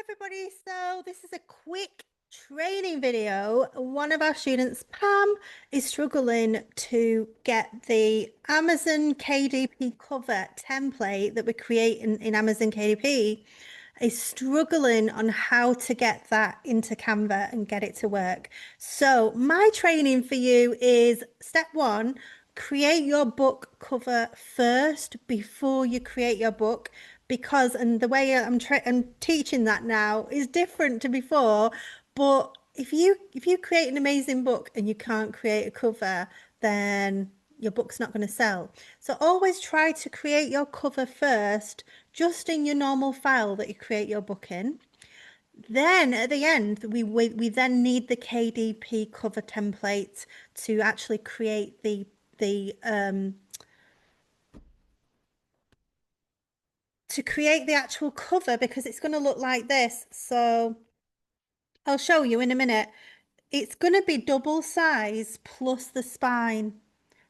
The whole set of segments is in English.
everybody. So this is a quick training video. One of our students, Pam, is struggling to get the Amazon KDP cover template that we create in Amazon KDP, is struggling on how to get that into Canva and get it to work. So my training for you is step one, create your book cover first before you create your book, because and the way I'm teaching that now is different to before. But if you create an amazing book and you can't create a cover, then your book's not going to sell. So always try to create your cover first, just in your normal file that you create your book in. Then at the end, we then need the KDP cover template to actually create the to create the actual cover, because it's going to look like this. So I'll show you in a minute. It's going to be double size plus the spine.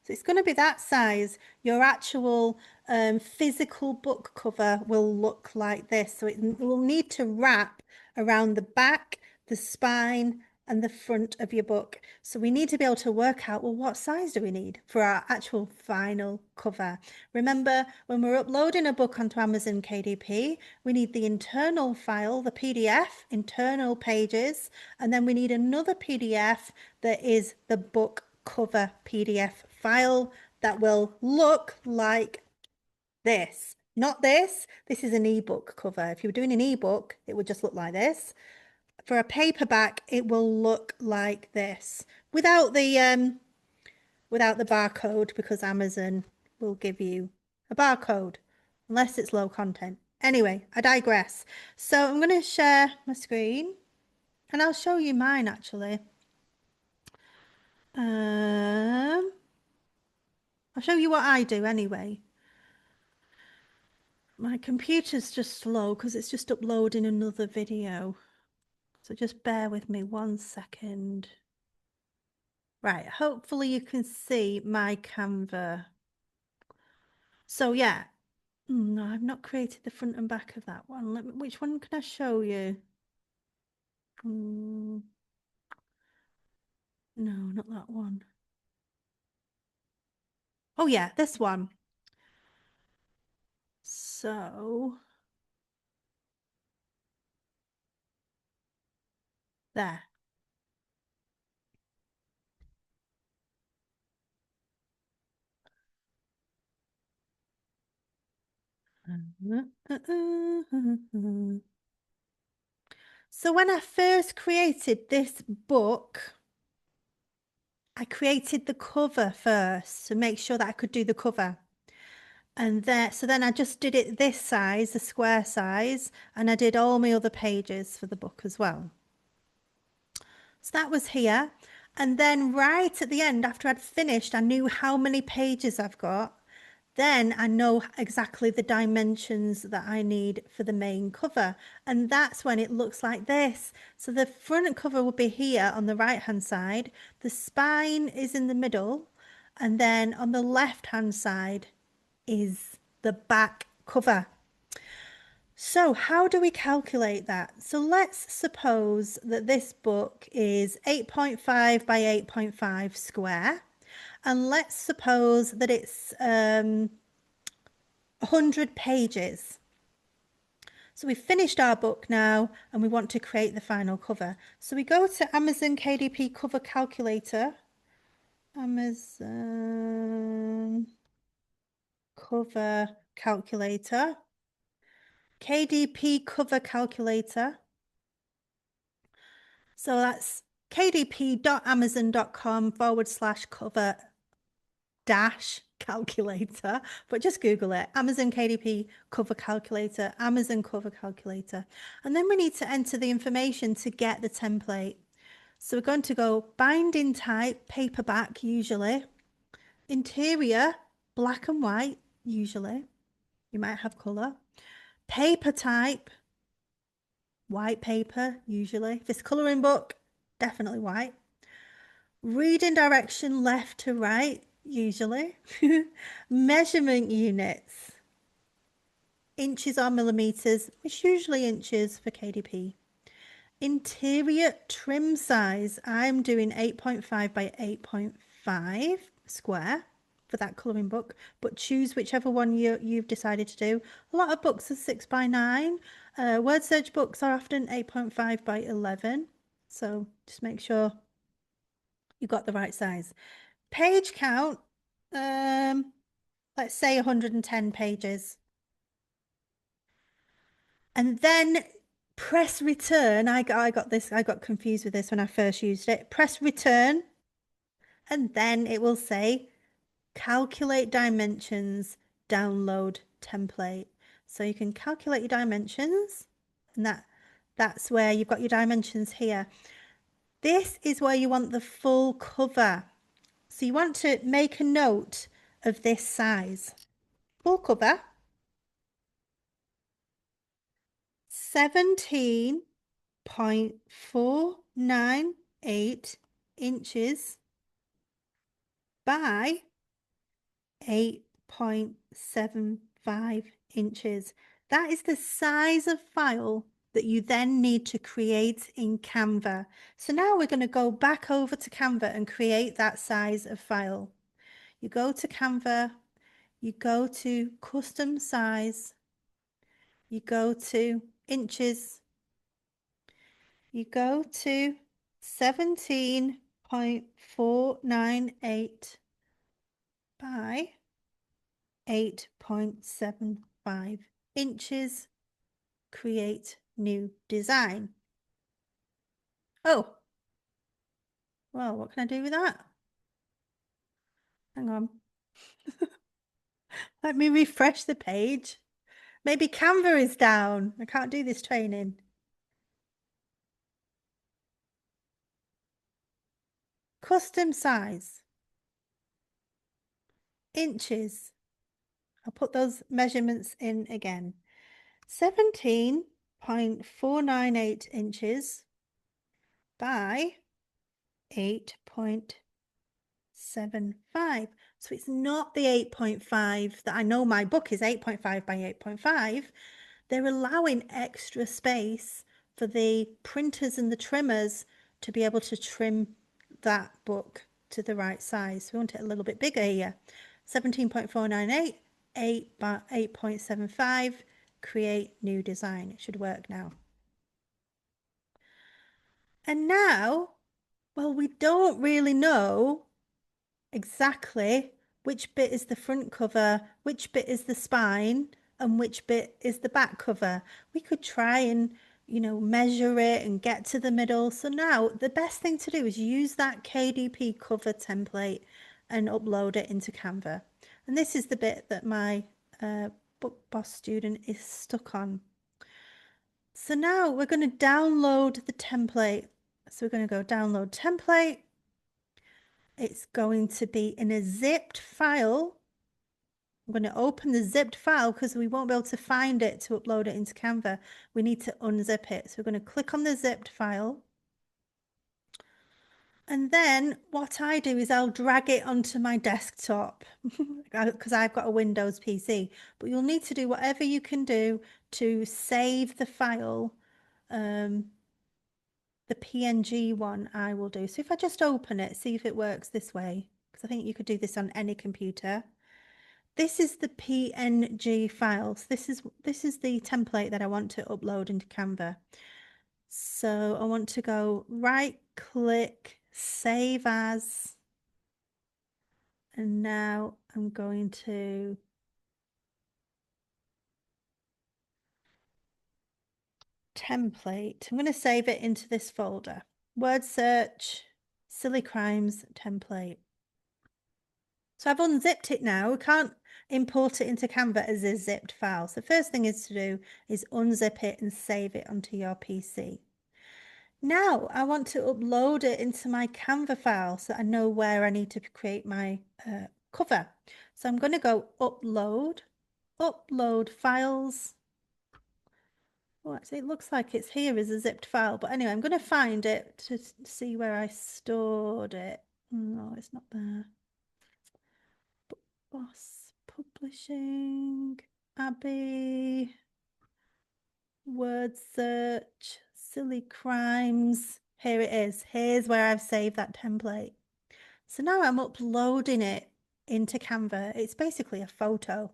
So it's going to be that size. Your actual physical book cover will look like this. So it will need to wrap around the back, the spine, and the front of your book. So we need to be able to work out, well, what size do we need for our actual final cover? Remember, when we're uploading a book onto Amazon KDP, we need the internal file, the PDF, internal pages, and then we need another PDF that is the book cover PDF file that will look like this. Not this. This is an ebook cover. If you were doing an ebook, it would just look like this. For a paperback, it will look like this without the barcode, because Amazon will give you a barcode unless it's low content. Anyway, I digress. So I'm going to share my screen and I'll show you mine actually. I'll show you what I do anyway. My computer's just slow because it's just uploading another video. So just bear with me 1 second. Right, hopefully you can see my Canva. So yeah, no, I've not created the front and back of that one. Which one can I show you? No, not that one. Oh yeah, this one. So there. So when I first created this book, I created the cover first to make sure that I could do the cover. And then I just did it this size, the square size, and I did all my other pages for the book as well. So that was here. And then right at the end, after I'd finished, I knew how many pages I've got. Then I know exactly the dimensions that I need for the main cover. And that's when it looks like this. So the front cover will be here on the right hand side. The spine is in the middle. And then on the left hand side is the back cover. So how do we calculate that? So let's suppose that this book is 8.5 by 8.5 square. And let's suppose that it's 100 pages. So we've finished our book now and we want to create the final cover. So we go to Amazon KDP cover calculator. Amazon cover calculator. KDP cover calculator. So that's kdp.amazon.com/cover dash calculator, but just Google it. Amazon KDP cover calculator, Amazon cover calculator. And then we need to enter the information to get the template. So we're going to go binding type, paperback usually, interior, black and white usually. You might have color. Paper type, white paper usually. If it's coloring book, definitely white. Reading direction left to right, usually. Measurement units. inches or millimeters. It's usually inches for KDP. Interior trim size, I'm doing 8.5 by 8.5 square for that colouring book, but choose whichever one you've decided to do. A lot of books are 6 by 9. Word search books are often 8.5 by 11. So just make sure you got the right size. Page count, let's say 110 pages. And then press return. I got this, I got confused with this when I first used it. Press return, and then it will say calculate dimensions, download template. So you can calculate your dimensions, and that's where you've got your dimensions here. This is where you want the full cover. So you want to make a note of this size. Full cover, 17.498 inches by 8.75 inches. That is the size of file that you then need to create in Canva. So now we're going to go back over to Canva and create that size of file. You go to Canva, you go to custom size, you go to inches, you go to 17.498 by 8.75 inches, create new design. Oh, well, what can I do with that? Hang on. Let me refresh the page. Maybe Canva is down. I can't do this training. Custom size. Inches. I'll put those measurements in again. 17.498 inches by 8.75. So it's not the 8.5 that I know my book is 8.5 by 8.5. They're allowing extra space for the printers and the trimmers to be able to trim that book to the right size. We want it a little bit bigger here. 17.498, 8 by 8.75, create new design. It should work now. And now, well, we don't really know exactly which bit is the front cover, which bit is the spine, and which bit is the back cover. We could try and, measure it and get to the middle. So now the best thing to do is use that KDP cover template and upload it into Canva. And this is the bit that my book boss student is stuck on. So now we're going to download the template. So we're going to go download template. It's going to be in a zipped file. I'm going to open the zipped file because we won't be able to find it to upload it into Canva. We need to unzip it. So we're going to click on the zipped file. And then what I do is I'll drag it onto my desktop because I've got a Windows PC. But you'll need to do whatever you can do to save the file. The PNG one I will do. So if I just open it, see if it works this way, because I think you could do this on any computer. This is the PNG files. This is the template that I want to upload into Canva. So I want to go right click, save as, and now I'm going to template. I'm going to save it into this folder. Word search, silly crimes template. So I've unzipped it now. We can't import it into Canva as a zipped file. So the first thing is to do is unzip it and save it onto your PC. Now I want to upload it into my Canva file so I know where I need to create my cover. So I'm going to go upload files. Oh, actually, it looks like it's here as a zipped file. But anyway, I'm going to find it to see where I stored it. No, it's not there. Boss publishing. Abby, word search, silly crimes. Here it is. Here's where I've saved that template. So now I'm uploading it into Canva. It's basically a photo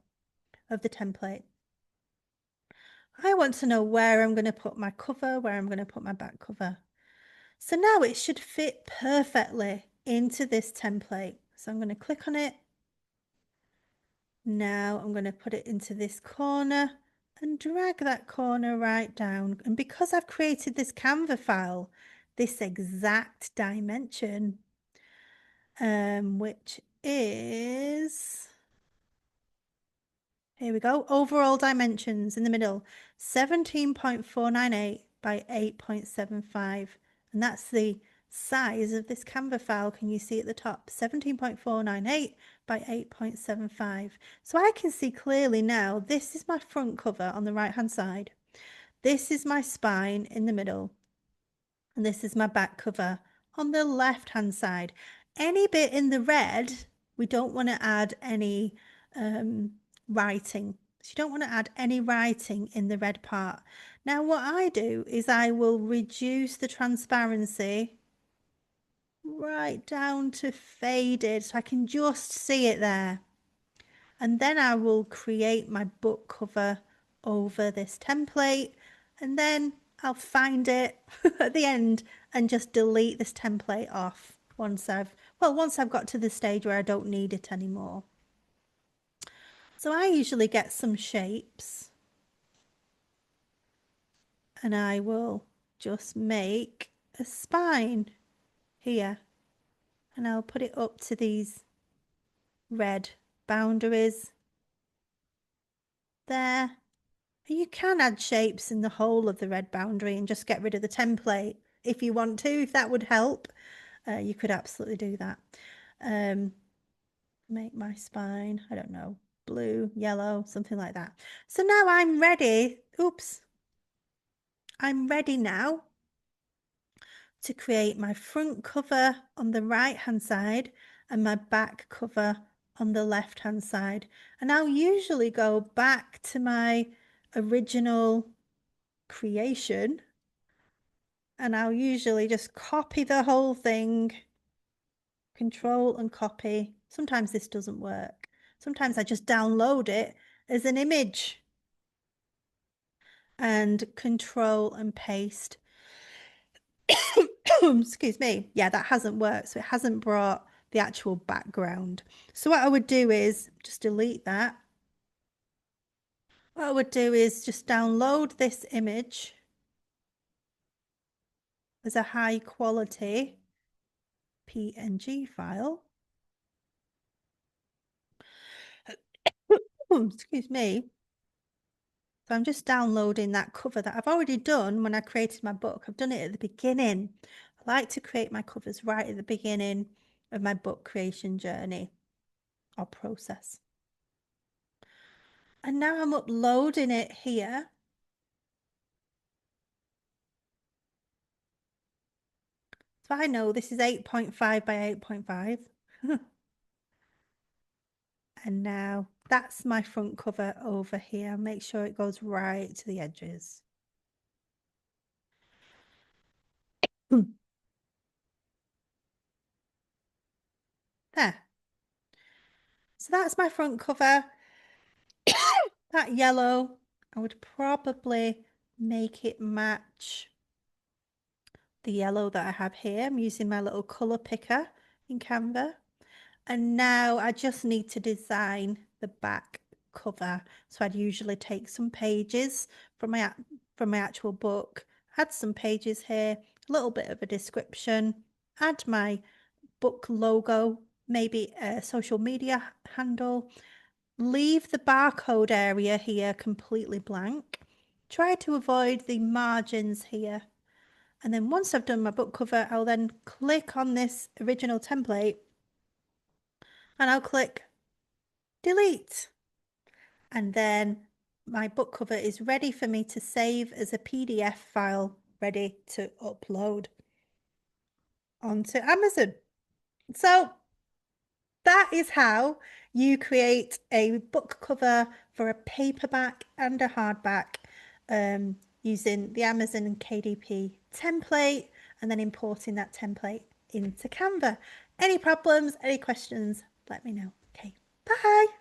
of the template. I want to know where I'm going to put my cover, where I'm going to put my back cover. So now it should fit perfectly into this template. So I'm going to click on it. Now I'm going to put it into this corner and drag that corner right down. And because I've created this Canva file, this exact dimension, which is, here we go, overall dimensions in the middle, 17.498 by 8.75. And that's the size of this Canva file. Can you see at the top? 17.498 by 8.75. So I can see clearly now, this is my front cover on the right hand side. This is my spine in the middle. And this is my back cover on the left hand side. Any bit in the red, we don't want to add any writing. So you don't want to add any writing in the red part. Now what I do is I will reduce the transparency right down to faded so I can just see it there. And then I will create my book cover over this template, and then I'll find it at the end and just delete this template off once I've got to the stage where I don't need it anymore. So I usually get some shapes and I will just make a spine here, and I'll put it up to these red boundaries there. You can add shapes in the whole of the red boundary and just get rid of the template if you want to, if that would help. You could absolutely do that. Make my spine, I don't know, blue, yellow, something like that. So now I'm ready. Oops. I'm ready now to create my front cover on the right hand side and my back cover on the left hand side. And I'll usually go back to my original creation and I'll usually just copy the whole thing, control and copy. Sometimes this doesn't work. Sometimes I just download it as an image and control and paste. Excuse me. Yeah, that hasn't worked. So it hasn't brought the actual background. So what I would do is just delete that. What I would do is just download this image as a high quality PNG file. Excuse me. So I'm just downloading that cover that I've already done when I created my book. I've done it at the beginning. I like to create my covers right at the beginning of my book creation journey or process. And now I'm uploading it here. So I know this is 8.5 by 8.5. And now that's my front cover over here. Make sure it goes right to the edges. There. So that's my front cover. That yellow, I would probably make it match the yellow that I have here. I'm using my little color picker in Canva. And now I just need to design the back cover. So I'd usually take some pages from my actual book, add some pages here, a little bit of a description, add my book logo, maybe a social media handle, leave the barcode area here completely blank. Try to avoid the margins here. And then once I've done my book cover, I'll then click on this original template and I'll click delete. And then my book cover is ready for me to save as a PDF file, ready to upload onto Amazon. So that is how you create a book cover for a paperback and a hardback using the Amazon and KDP template and then importing that template into Canva. Any problems, any questions, let me know. Okay, bye.